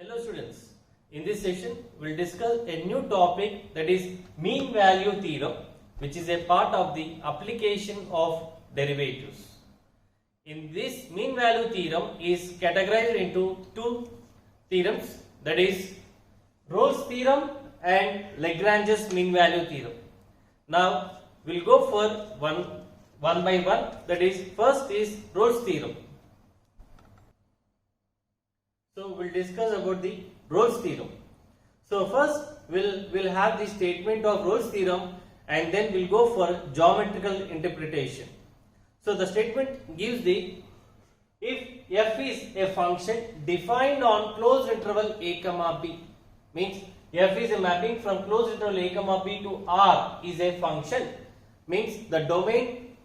Hello students, in this session we will discuss a new topic, that is mean value theorem, which is a part of the application of derivatives. In this mean value theorem is categorized into two theorems, that is Rolle's theorem and Lagrange's mean value theorem. Now we will go for one by one, that is first is Rolle's theorem. So we'll discuss about the Rolle's theorem. So first we'll have the statement of Rolle's theorem and then we'll go for geometrical interpretation. So the statement gives the, if f is a function defined on closed interval a comma b, means f is a mapping from closed interval a comma b to R is a function, means the domain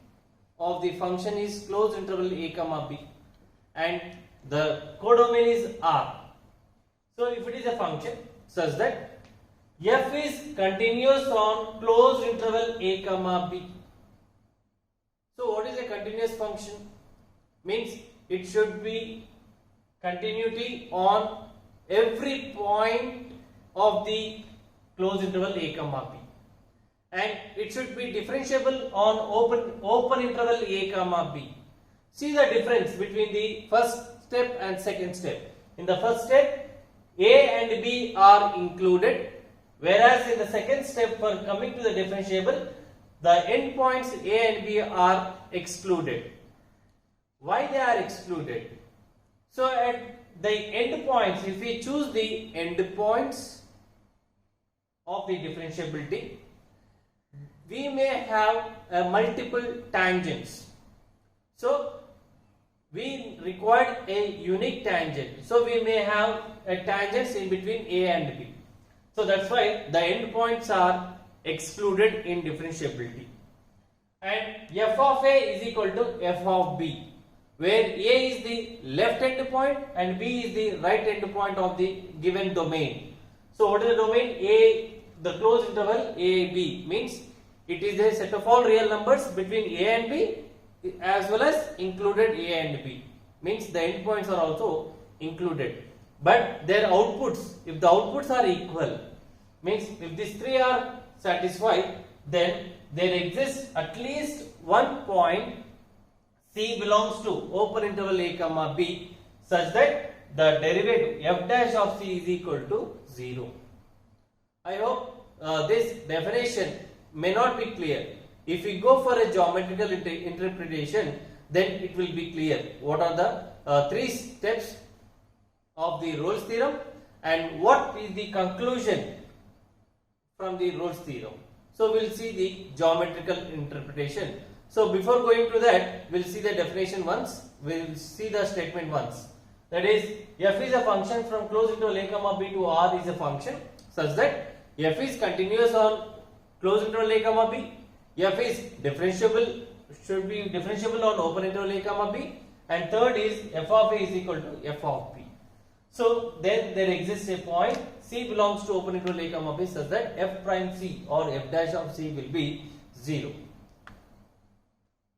of the function is closed interval a comma b and the codomain is R. So if it is a function such that f is continuous on closed interval a comma b. So what is a continuous function? Means it should be continuity on every point of the closed interval a comma b, and it should be differentiable on open interval a comma b. See the difference between the first step and second step. In the first step, a and b are included, whereas in the second step, for coming to the differentiable, the endpoints a and b are excluded. Why they are excluded? So at the endpoints, if we choose the endpoints of the differentiability, we may have multiple tangents. So we required a unique tangent, so we may have a tangents in between a and b. So that's why the endpoints are excluded in differentiability. And f of a is equal to f of b, where a is the left endpoint and b is the right endpoint of the given domain. So what is the domain? A, the closed interval a b, means it is a set of all real numbers between a and b, as well as included a and b, means the endpoints are also included, but their outputs, if the outputs are equal, means if these three are satisfied, then there exists at least one point c belongs to open interval a comma b, such that the derivative f dash of c is equal to 0. I hope this definition may not be clear. If we go for a geometrical interpretation, then it will be clear what are the three steps of the Rolle's theorem and what is the conclusion from the Rolle's theorem. So we will see the geometrical interpretation. So before going to that, we will see the definition once, we will see the statement once. That is, f is a function from closed interval a comma b to R is a function such that f is continuous on closed interval a comma b, f is differentiable, should be differentiable on open interval a comma b, and third is f of a is equal to f of b. So then there exists a point c belongs to open interval a comma b such that f prime c or f dash of c will be 0.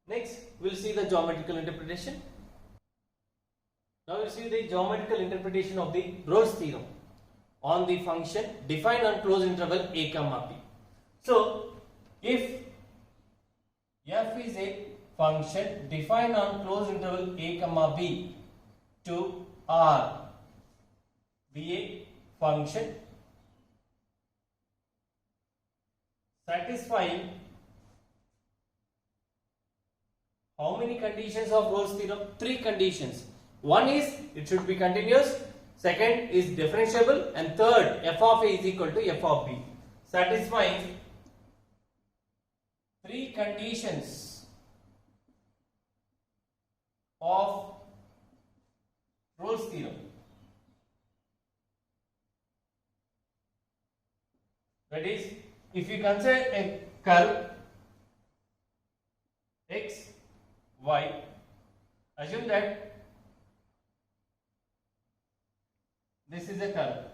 Next we will see the geometrical interpretation. Now we will see the geometrical interpretation of the Rolle's theorem on the function defined on closed interval a comma b. So if f is a function defined on closed interval a comma b to R be a function satisfying how many conditions of Rolle's theorem? Three conditions. One is it should be continuous, second is differentiable, and third f of a is equal to f of b. Satisfying three conditions of Rolle's theorem. That is, if you consider a curve x, y, assume that this is a curve,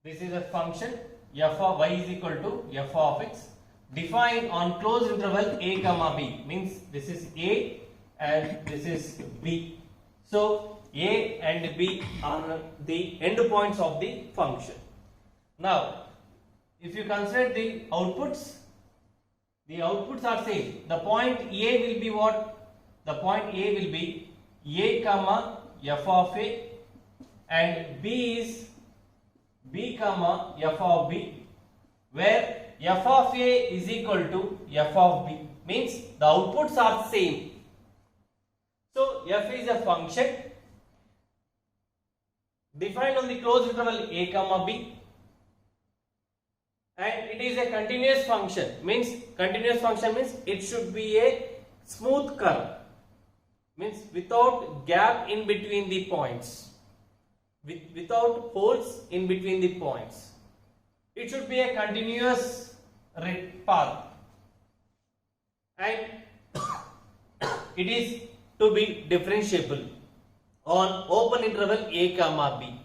this is a function f of y is equal to f of x defined on closed interval a comma b, means this is a and this is b. So A and B are the endpoints of the function. Now, if you consider the outputs are same. The point A will be what? The point A will be A comma f of A, and B is B comma f of B, where f of A is equal to f of B, means the outputs are same. So f is a function defined on the closed interval A comma B, and it is a continuous function. Means it should be a smooth curve, means without gap in between the points, without holes in between the points. It should be a continuous path, and it is to be differentiable on open interval A comma B.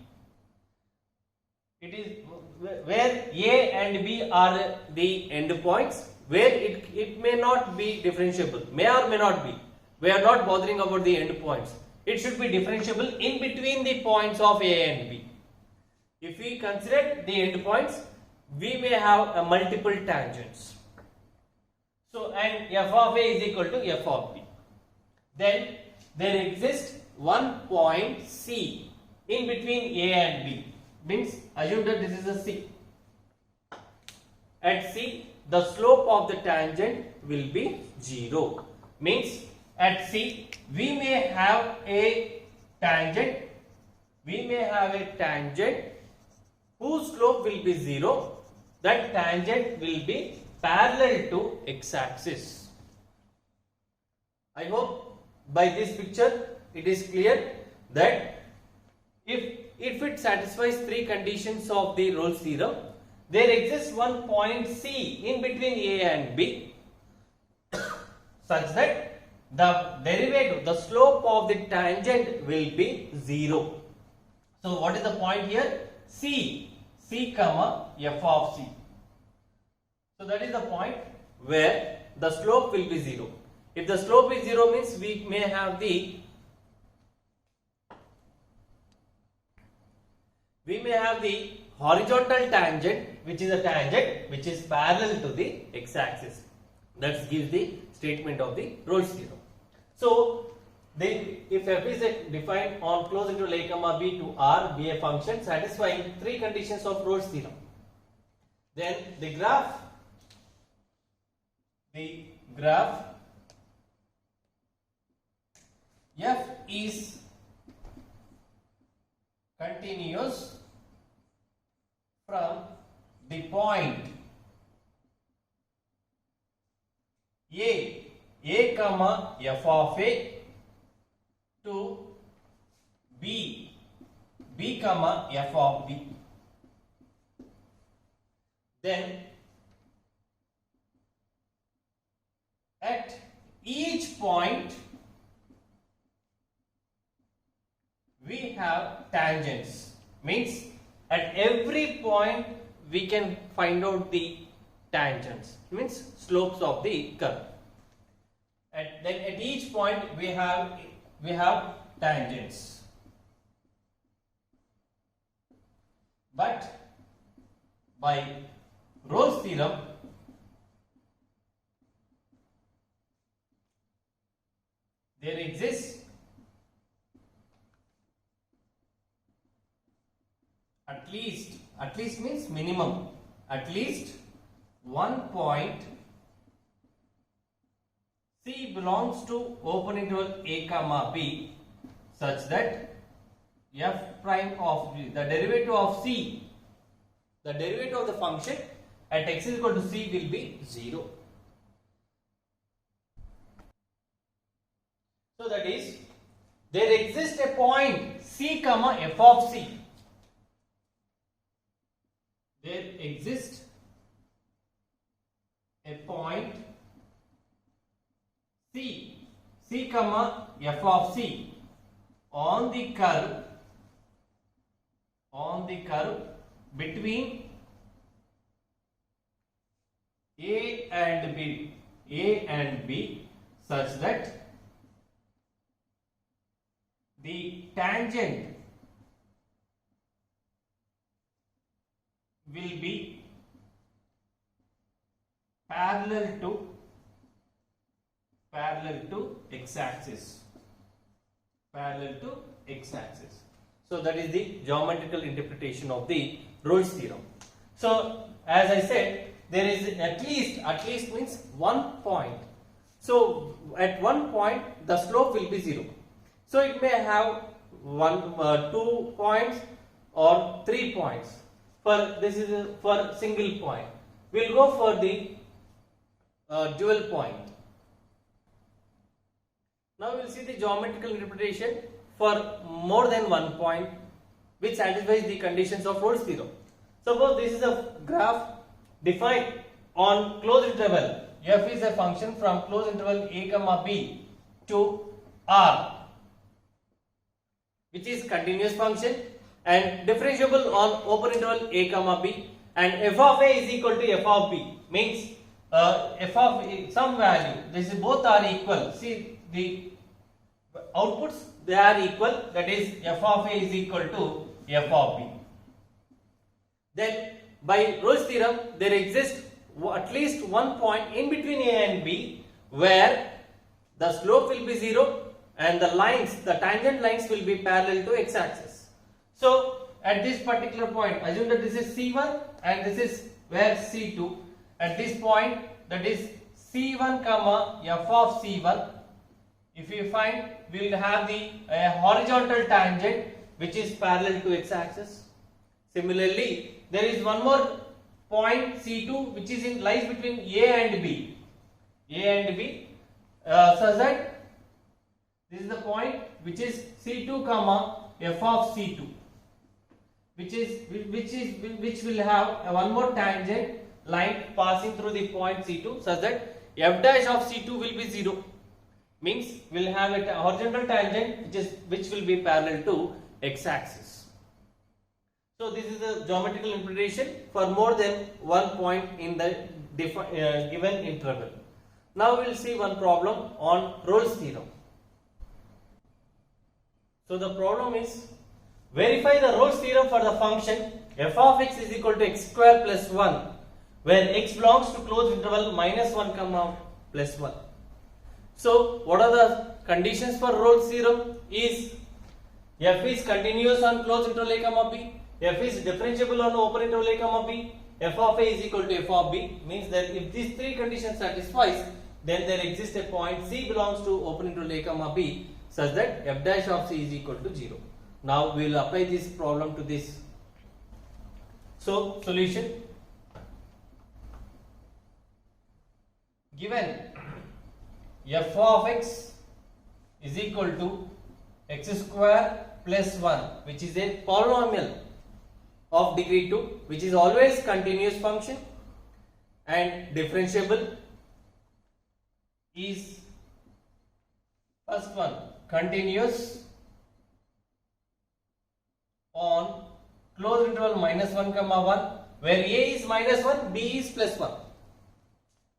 It is where A and B are the endpoints, where it may not be differentiable, may or may not be. We are not bothering about the endpoints. It should be differentiable in between the points of A and B. If we consider the endpoints, we may have a multiple tangents. So, and f of A is equal to f of B. Then there exists one point C in between A and B. Means assume that this is a C. At C, the slope of the tangent will be 0. Means at C, we may have a tangent whose slope will be 0. That tangent will be parallel to x-axis. I hope by this picture it is clear that if it satisfies three conditions of the Rolle's theorem, there exists one point C in between A and B such that the slope of the tangent will be 0. So what is the point here? C comma f of C. So that is the point where the slope will be 0. If the slope is 0, means we may have the horizontal tangent, which is a tangent which is parallel to the x-axis. That gives the statement of the Rolle's theorem. So, if f is defined on closed interval A comma B to R be a function satisfying three conditions of Rolle's theorem, then the graph f is continuous from the point A comma f of A to B comma f of B. Then at each point we have tangents. Means at every point we can find out the tangents, means slopes of the curve. Then at each point we have tangents. But by Rolle's theorem, there exists at least means minimum, at least one point C belongs to open interval A comma B such that f prime of B, the derivative of C, the derivative of the function at x is equal to C will be 0. So that is, there exists a point C comma f of C. There exists a point C comma f of C on the curve between A and B such that the tangent will be parallel to x-axis. So that is the geometrical interpretation of the Rolle's theorem. So as I said, there is at least means one point. So at one point the slope will be 0. So it may have 2 points or 3 points. This is for single point. We'll go for the dual point. Now we'll see the geometrical interpretation for more than one point which satisfies the conditions of Rolle's theorem. Suppose this is a graph defined on closed interval. F is a function from closed interval a comma b to r, which is continuous function and differentiable on open interval a comma b, and f of a is equal to f of b, means f of a, some value, this is both are equal. See the outputs, they are equal, that is f of a is equal to f of b. Then by Rolle's theorem there exists at least one point in between a and b where the slope will be 0 and the tangent lines will be parallel to x-axis. So at this particular point, assume that this is C1 and this is where C2. At this point, that is C1 comma f of C1. If you find, we will have the horizontal tangent which is parallel to x-axis. Similarly, there is one more point C2 which is lies between A and B. Such that this is the point which is C2 comma f of C2, which will have one more tangent line passing through the point C2, such that f dash of C2 will be 0, means we will have a horizontal tangent which will be parallel to x-axis. So this is the geometrical interpretation for more than one point in the given interval. Now we will see one problem on Rolle's theorem. So the problem is, verify the Rolle's theorem for the function f of x is equal to x square plus 1 where x belongs to closed interval minus 1 comma plus 1. So what are the conditions for Rolle's theorem? Is f is continuous on closed interval a comma b, f is differentiable on open interval a comma b, f of a is equal to f of b, means that if these three conditions satisfies, then there exists a point C belongs to open interval a comma b such that f dash of C is equal to 0. Now we will apply this problem to this. So solution: given f of x is equal to x square plus 1, which is a polynomial of degree 2, which is always continuous function, and differentiable is first one continuous on closed interval minus 1 comma 1 where a is minus 1, b is plus 1.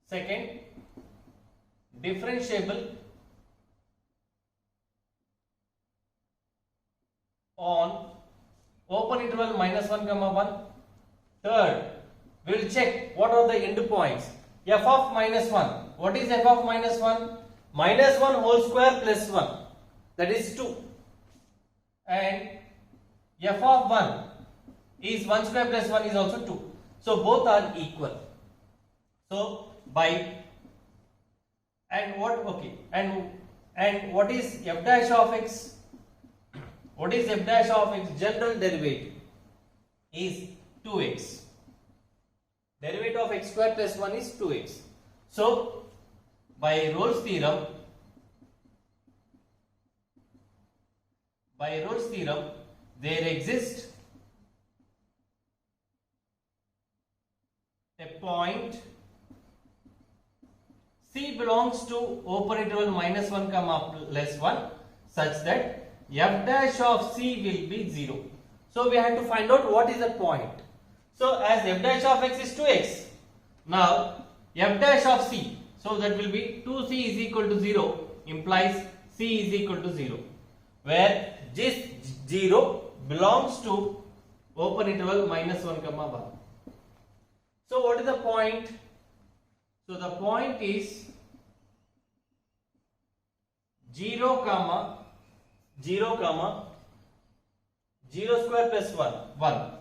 Second, differentiable on open interval minus 1 comma 1. Third, we will check what are the end points. F of minus 1. What is f of minus 1? Minus 1 whole square plus 1, that is 2. And f of 1 is 1 square plus 1 is also 2. So both are equal. So by and what what is f dash of x? What is f dash of x? General derivative is 2x. Derivative of x square plus 1 is 2x. So by Rolle's theorem, there exists a point C belongs to open interval minus 1 comma plus 1 such that f dash of C will be 0. So we have to find out what is the point. So as f dash of x is 2x, now f dash of C, so that will be 2c is equal to 0, implies C is equal to 0, where this 0 belongs to open interval -1 comma 1. So what is the point? So the point is 0 comma 0 square plus 1,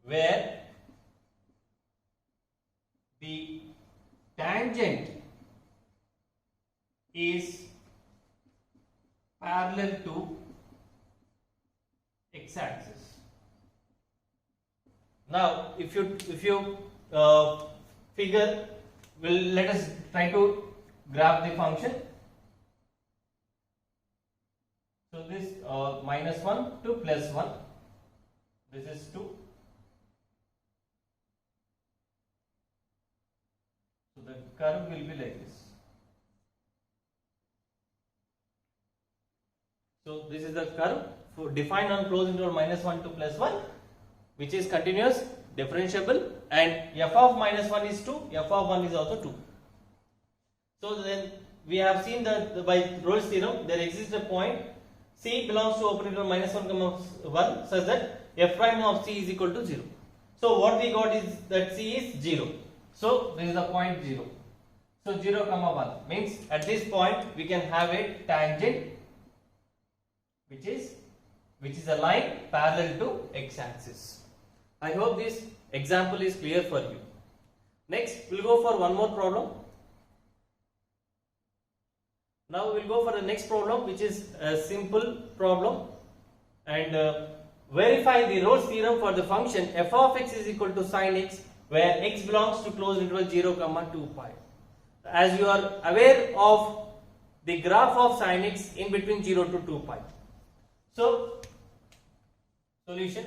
where the tangent is parallel to x-axis. Now if you figure, let us try to graph the function. So this -1 to +1, this is 2. So the curve will be like this. So this is the curve for defined on closed interval -1 to +1, which is continuous, differentiable, and f of -1 is 2, f of 1 is also 2. So then we have seen that by Rolle's theorem there exists a point C belongs to open interval -1 comma 1 such that f prime of C is equal to 0. So what we got is that C is 0. So this is the point 0. So 0 comma 1 means at this point we can have a tangent which is a line parallel to x-axis. I hope this example is clear for you. Next we'll go for one more problem. Now we'll go for the next problem, which is a simple problem, and verify the Rolle's theorem for the function f of x is equal to sin x, where x belongs to closed interval 0 comma 2 pi. As you are aware of the graph of sin x in between 0 to 2 pi. So solution: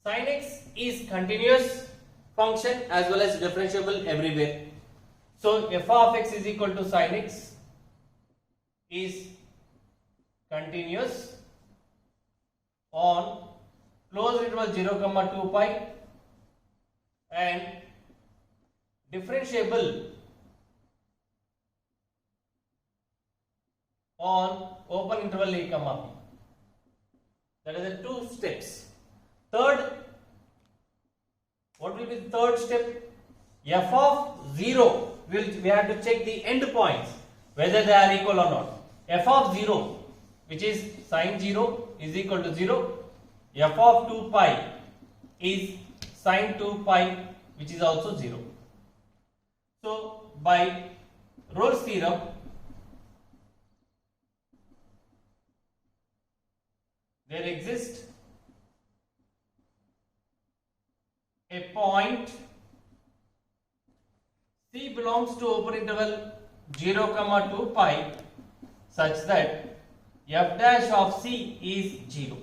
sin x is continuous function as well as differentiable everywhere. So f of x is equal to sin x is continuous on closed interval 0 comma 2 pi and differentiable on open interval a comma b. That is the two steps. Third, what will be the third step? F of 0, we have to check the end points whether they are equal or not. F of 0, which is sin 0, is equal to 0. F of 2 pi is sin 2 pi, which is also 0. So by Rolle's theorem, there exists a point C belongs to open interval 0 comma 2 pi such that f dash of C is 0.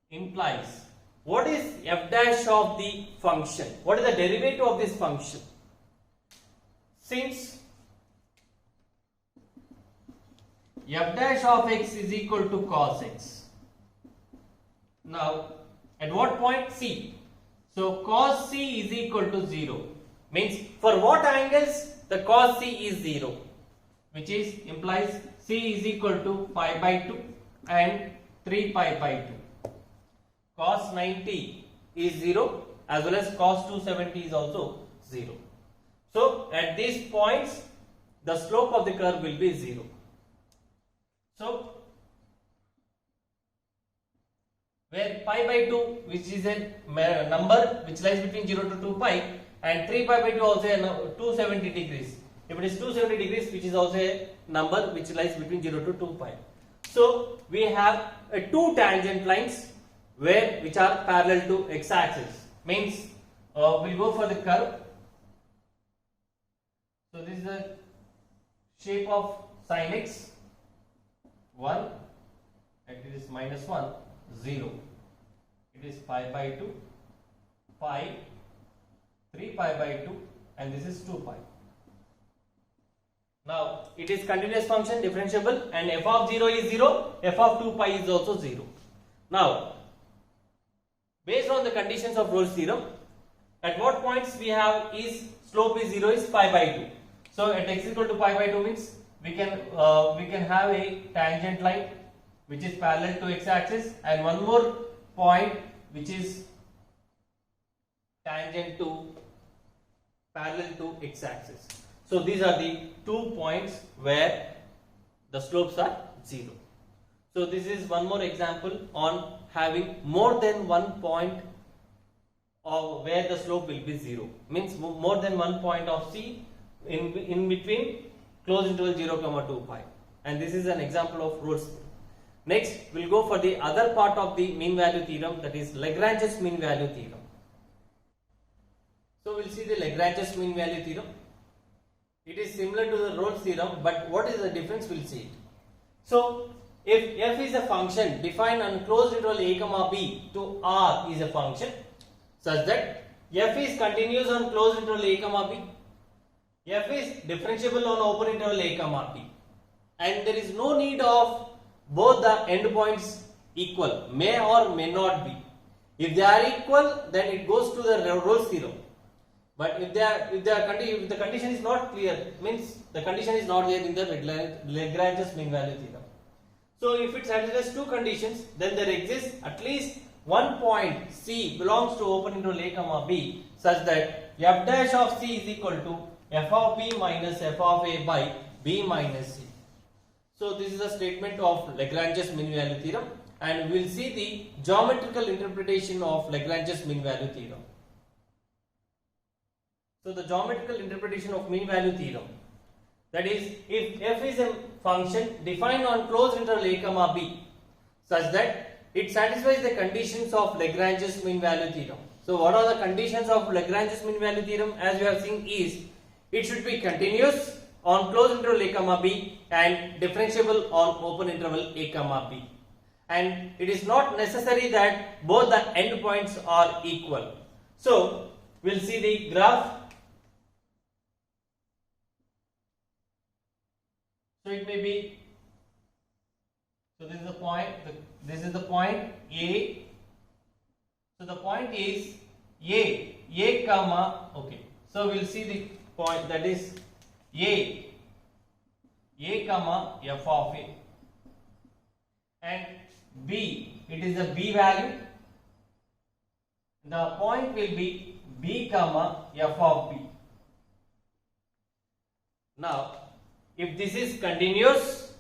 Implies, what is f dash of the function? What is the derivative of this function? Since f dash of x is equal to cos x. Now at what point? C. So cos C is equal to 0. Means for what angles the cos C is 0, which is implies C is equal to pi by 2 and 3 pi by 2. Cos 90 is 0 as well as cos 270 is also 0. So at these points the slope of the curve will be 0. So where pi by 2, which is a number which lies between 0 to 2 pi, and 3 pi by 2 also a 270 degrees. If it is 270 degrees, which is also a number which lies between 0 to 2 pi. So we have two tangent lines which are parallel to x-axis. Means we'll go for the curve. So this is the shape of sin x. 1, it is -1, 0. It is pi by 2, pi, 3 pi by 2, and this is 2 pi. Now it is continuous function, differentiable, and f of 0 is 0, f of 2 pi is also 0. Now based on the conditions of Rolle's theorem, at what points we have is slope is 0 is pi by 2. So at x equal to pi by 2 means we can have a tangent line which is parallel to x-axis, and one more point which is tangent to parallel to x-axis. So these are the 2 points where the slopes are 0. So this is one more example on having more than one point of where the slope will be 0. Means more than one point of C in between closed interval 0, 2 pi. And this is an example of Rolle's theorem. Next, we'll go for the other part of the mean value theorem, that is Lagrange's mean value theorem. So we'll see the Lagrange's mean value theorem. It is similar to the Rolle's theorem, but what is the difference? We'll see it. So if f is a function defined on closed interval a comma b to R is a function such that f is continuous on closed interval a comma b, f is differentiable on open interval a comma b, and there is no need of both the endpoints equal, may or may not be. If they are equal, then it goes to the Rolle's theorem. But if the condition is not clear, means the condition is not there in the Lagrange's mean value theorem. So if it satisfies two conditions, then there exists at least one point C belongs to open interval a comma b such that f dash of C is equal to f of b minus f of a by b minus c. So this is a statement of Lagrange's mean value theorem, and we will see the geometrical interpretation of Lagrange's mean value theorem. So the geometrical interpretation of mean value theorem, that is, if f is a function defined on closed interval a comma b such that it satisfies the conditions of Lagrange's mean value theorem. So what are the conditions of Lagrange's mean value theorem? As we have seen, is it should be continuous on closed interval a comma b and differentiable on open interval a comma b, and it is not necessary that both the endpoints are equal. So we'll see the graph. So it may be, so this is the point, this is the point A. So the point is A comma, okay. So we'll see the point, that is A comma f of a, and B, it is a B value. The point will be B comma f of B. Now, if this is continuous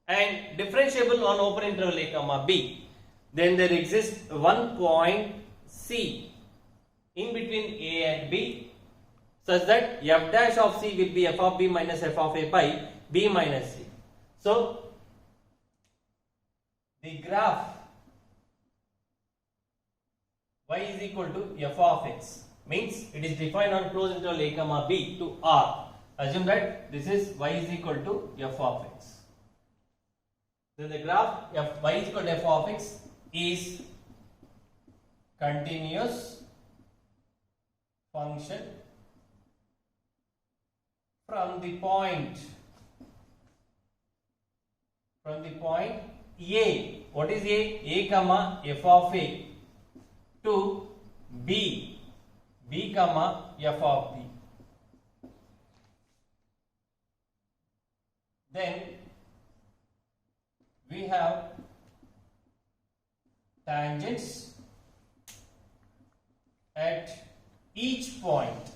and differentiable on open interval a comma b, then there exists one point C in between A and B such that f dash of C will be f of b minus f of a by b minus c. So the graph y is equal to f of x means it is defined on closed interval a comma b to R. Assume that this is y is equal to f of x. Then the graph y is equal to f of x is continuous function from the point A. What is A comma f of a to B comma f of b. Then we have tangents at each point,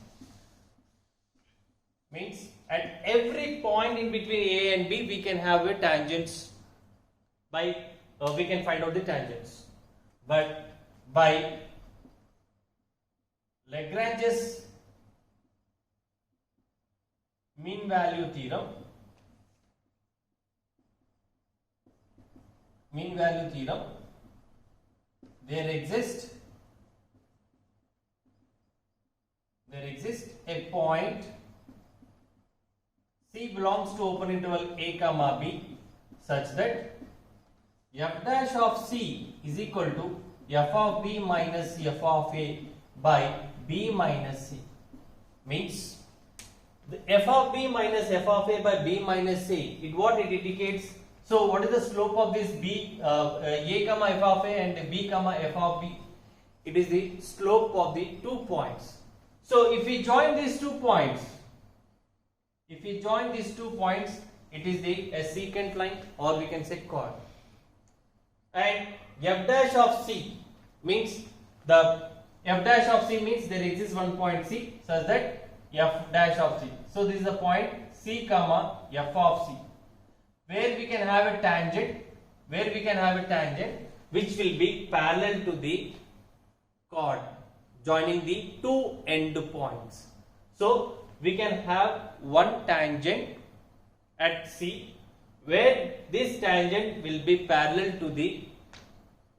means at every point in between A and B we can have a tangents by we can find out the tangents, but by Lagrange's mean value theorem, there exists a point C belongs to open interval a comma b such that f dash of C is equal to f of b minus f of a by b minus c. Means the f of b minus f of a by b minus c, what it indicates. So what is the slope of this b a comma f of a and b comma f of b? It is the slope of the 2 points. So if we join these 2 points, it is a secant line, or we can say chord. And f dash of C means there exists one point C such that f dash of C. So this is the point C comma f of C, where we can have a tangent, which will be parallel to the chord joining the two end points. So we can have one tangent at C, where this tangent will be parallel to the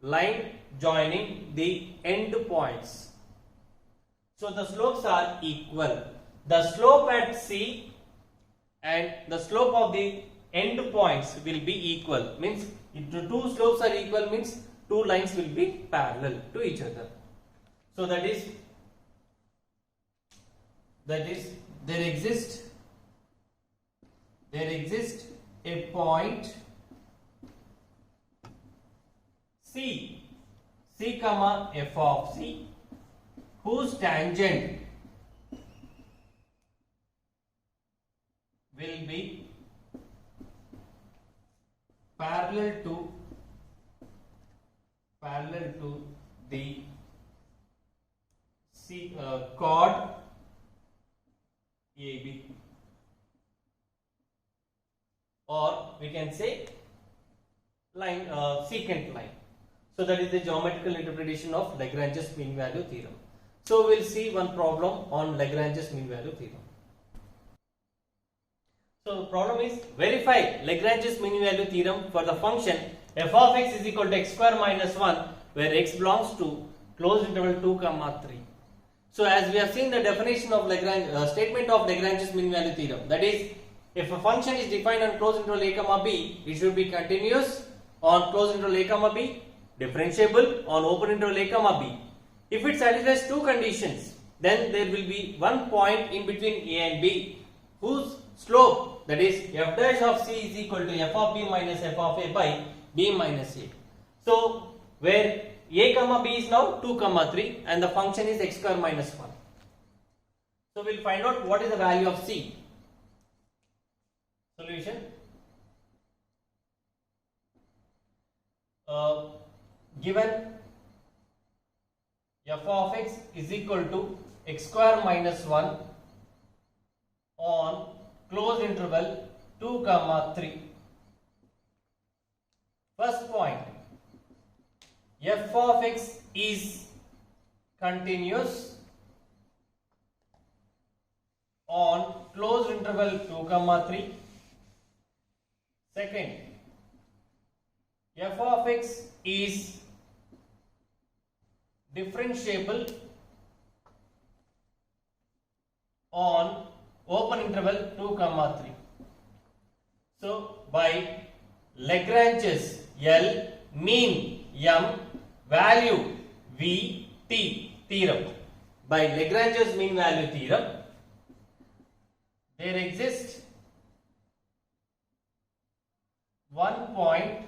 line joining the end points. So the slopes are equal. The slope at C and the slope of the end points will be equal. Means if the two slopes are equal, means two lines will be parallel to each other. So that is there exists a point C comma f of C, whose tangent will be parallel to the chord AB, or we can say line secant line. So that is the geometrical interpretation of Lagrange's mean value theorem. So we'll see one problem on Lagrange's mean value theorem. So the problem is, verify Lagrange's mean value theorem for the function f of x is equal to x square minus 1, where x belongs to closed interval 2 comma 3. So as we have seen the definition of statement of Lagrange's mean value theorem, that is, if a function is defined on closed interval a comma b, it should be continuous on closed interval a comma b, differentiable on open interval a comma b. If it satisfies two conditions, then there will be one point in between a and b whose slope, that is f dash of c, is equal to f of b minus f of a by b minus a. So where a comma b is now 2 comma 3 and the function is x square minus 1. So we'll find out what is the value of c. Solution. Given f of x is equal to x square minus 1 on closed interval 2 comma 3. First point, f of x is continuous on closed interval 2 comma 3. Second, f of x is differentiable on open interval 2 comma 3. So by Lagrange's L, mean M, value V, T theorem, by Lagrange's mean value theorem, there exists one point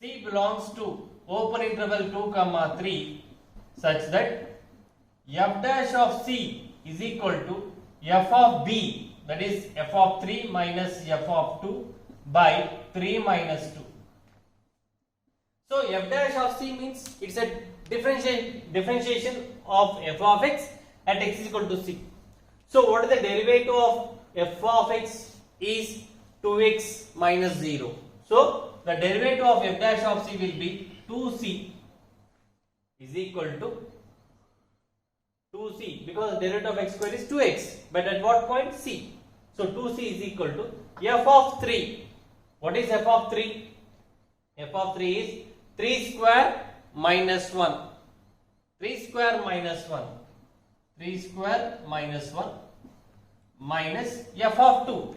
C belongs to open interval 2 comma 3 such that f dash of C is equal to f of B, that is f of 3 minus f of 2 by 3 minus 2. So f dash of C means it's a differentiation of f of x at x is equal to C. So what is the derivative of f of x is 2x minus 0. So the derivative of f dash of C will be 2c is equal to 2c, because the derivative of x square is 2x, but at what point? C. So 2c is equal to f of 3. What is f of 3? F of 3 is 3 square minus 1. 3 square minus 1. 3 square minus 1 minus f of 2.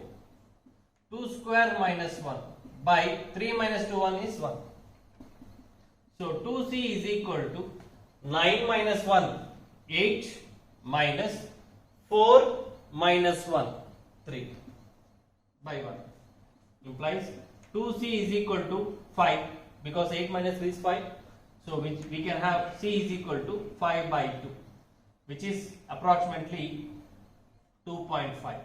2 square minus 1 by 3 minus 2, 1 is 1. So 2c is equal to 9 minus 1, 8 minus 4 minus 1, 3 by 1 implies 2c is equal to 5, because 8 minus 3 is 5. So we can have c is equal to 5 by 2, which is approximately 2.5.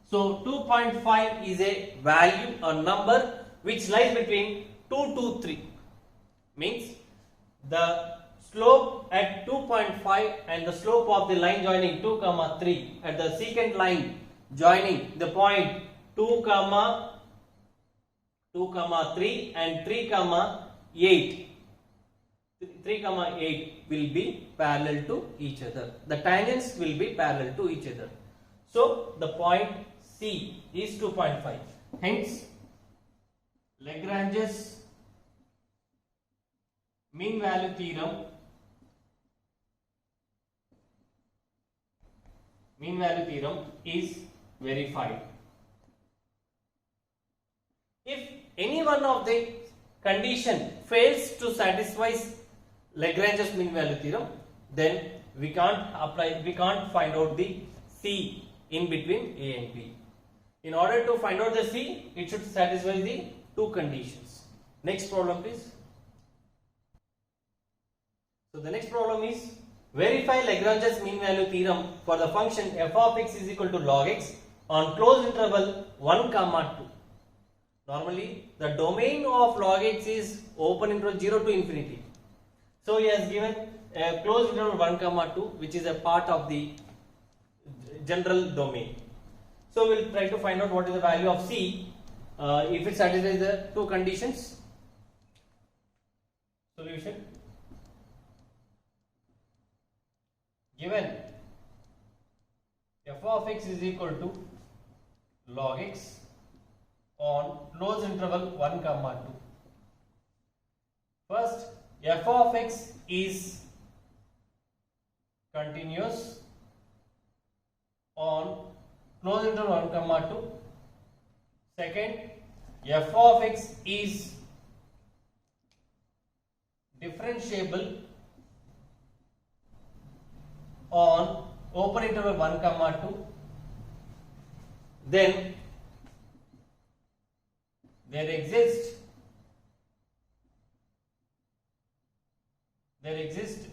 So 2.5 is a value or number which lies between 2 to 3. Means the slope at 2.5 and the slope of the line joining 2 comma 3 at the secant line joining the point 2 comma 3 and 3 comma 8 will be parallel to each other. The tangents will be parallel to each other. So the point C is 2.5. Hence Lagrange's mean value theorem is verified. If any one of the condition fails to satisfy Lagrange's mean value theorem, then we can't find out the C in between A and B. In order to find out the C, it should satisfy the two conditions. Next problem please. So the next problem is verify Lagrange's mean value theorem for the function f of x is equal to log x on closed interval 1 comma 2. Normally the domain of log x is open interval 0 to infinity. So he has given a closed interval 1 comma 2 which is a part of the general domain. So we will try to find out what is the value of C if it satisfies the two conditions. Solution. Given f of x is equal to log x on closed interval 1 comma 2. First, f of x is continuous on closed interval 1 comma 2. Second, f of x is differentiable on open interval 1 comma 2. Then there exists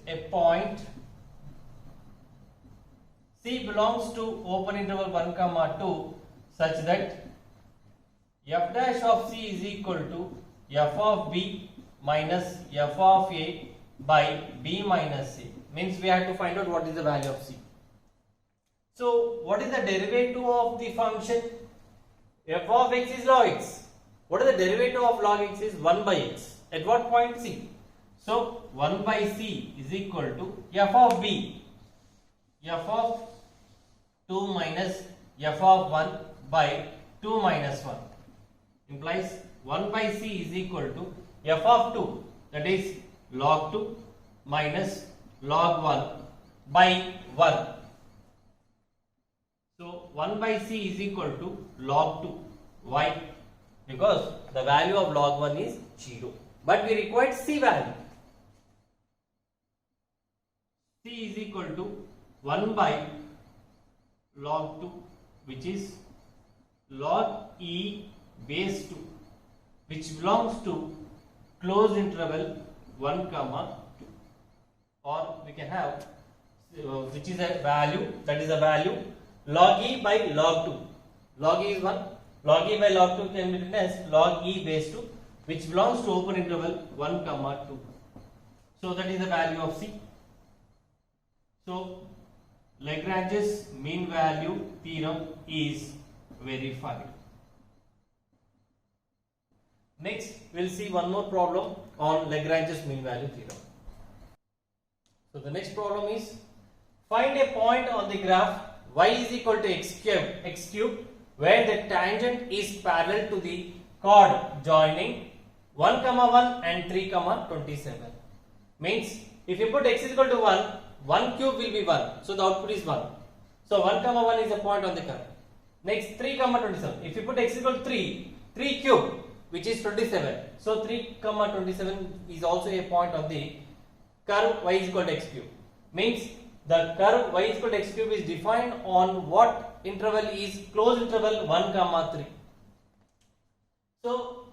a point C belongs to open interval 1 comma 2 such that f dash of C is equal to f of B minus f of A by B minus A. Means we have to find out what is the value of C. So what is the derivative of the function? F of x is log x. What is the derivative of log x is 1 by x. At what point C? So 1 by C is equal to f of B, f of 2 minus f of 1 by 2 minus 1 implies 1 by C is equal to f of 2, that is log 2 minus log 1 by 1. So 1 by C is equal to log 2. Why? Because the value of log 1 is 0. But we require C value. C is equal to 1 by log 2, which is log E base 2, which belongs to closed interval 1 comma 2. Or we can have which is a value, that is a value log E by log 2. Log E is 1. Log E by log 2 can be written as log E base 2, which belongs to open interval 1 comma 2. So that is the value of C. So Lagrange's mean value theorem is verified. Next, we will see one more problem on Lagrange's mean value theorem. So the next problem is find a point on the graph y is equal to x cube where the tangent is parallel to the chord joining 1 comma 1 and 3 comma 27. Means if you put x is equal to 1, 1 cube will be 1. So the output is 1. So 1 comma 1 is a point on the curve. Next 3 comma 27. If you put x is equal to 3, 3 cube which is 27. So 3 comma 27 is also a point on the curve y is equal to x cube. Means the curve y is equal to x cube is defined on what interval is closed interval 1 comma 3. So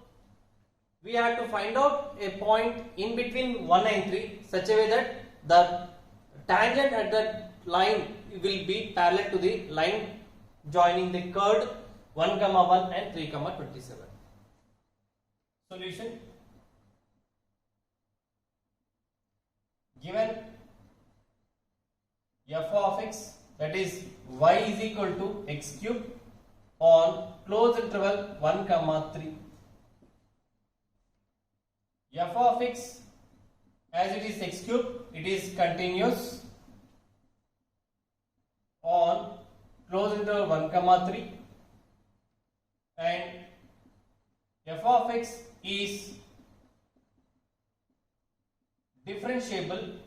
we have to find out a point in between 1 and 3 such a way that the tangent at that line will be parallel to the line joining the curved 1 comma 1 and 3 comma 27. Solution: given f of x, that is y is equal to x cube on closed interval 1 comma 3. F of x, as it is x cube, it is continuous on closed interval 1 comma 3, and f of x is differentiable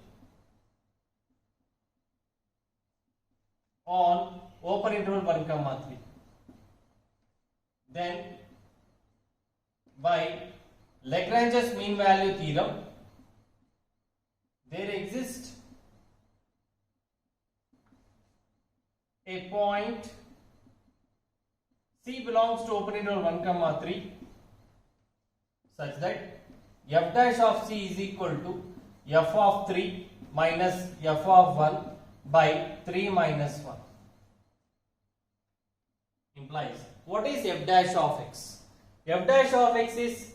on open interval 1 comma 3. Then by Lagrange's mean value theorem, there exists a point C belongs to open interval 1 comma 3 such that f dash of C is equal to f of 3 minus f of 1 by 3 minus 1. Implies, what is f dash of x? F dash of x is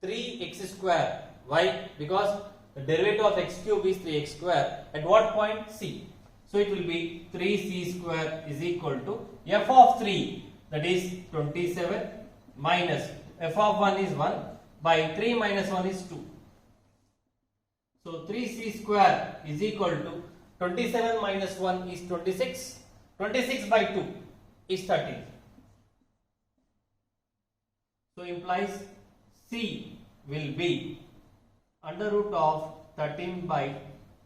3x square. Why? Because the derivative of x cube is 3x square. At what point? C. So it will be 3c square is equal to f of 3, that is 27, minus f of 1 is 1 by 3 minus 1 is 2. So 3c square is equal to 27 minus 1 is 26. 26 by 2 is 13. So implies C will be under root of 13 by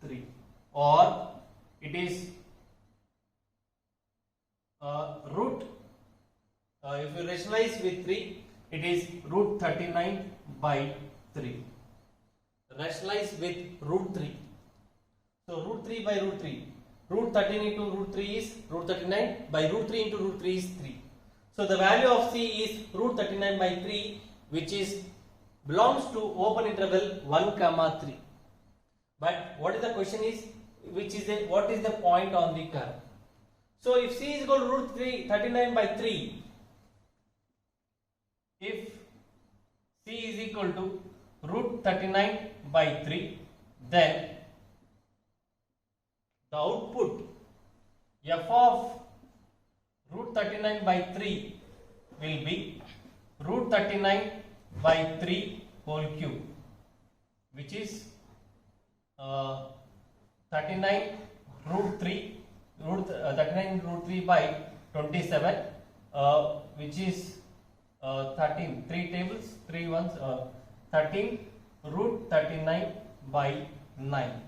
3, or it is root, if you rationalize with 3, it is root 39 by 3. Rationalize with root 3. So root 3 by root 3. Root 13 into root 3 is root 39, by root 3 into root 3 is 3. So the value of C is root 39 by 3, which is belongs to open interval 1 comma 3. But what is the question is, what is the point on the curve? So if C is equal to root 39 by 3, if C is equal to root 39 by 3, then the output f of root 39 by 3 will be root 39 by 3 whole cube, which is 39 root 3 by 27, which is 13, 3 tables, 3 ones, 13 root 39 by 9.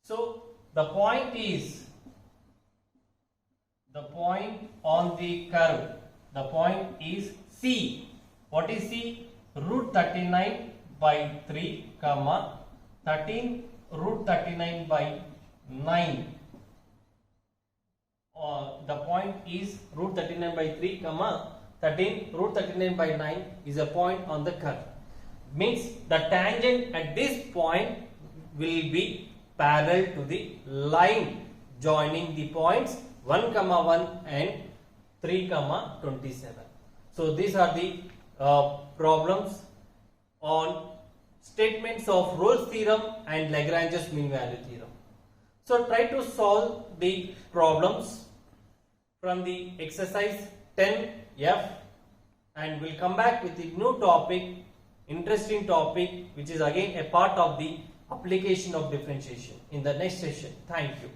So the point is, the point on the curve, the point is C. What is C? Root 39 by 3 comma 13 root 39 by 9. The point is root 39 by 3 comma 13 root 39 by 9 is a point on the curve. Means the tangent at this point will be parallel to the line joining the points 1 comma 1 and 3 comma 27. So these are the problems on statements of Rolle's theorem and Lagrange's mean value theorem. So try to solve the problems from the exercise 10F, and we'll come back with the new topic, interesting topic, which is again a part of the application of differentiation in the next session. Thank you.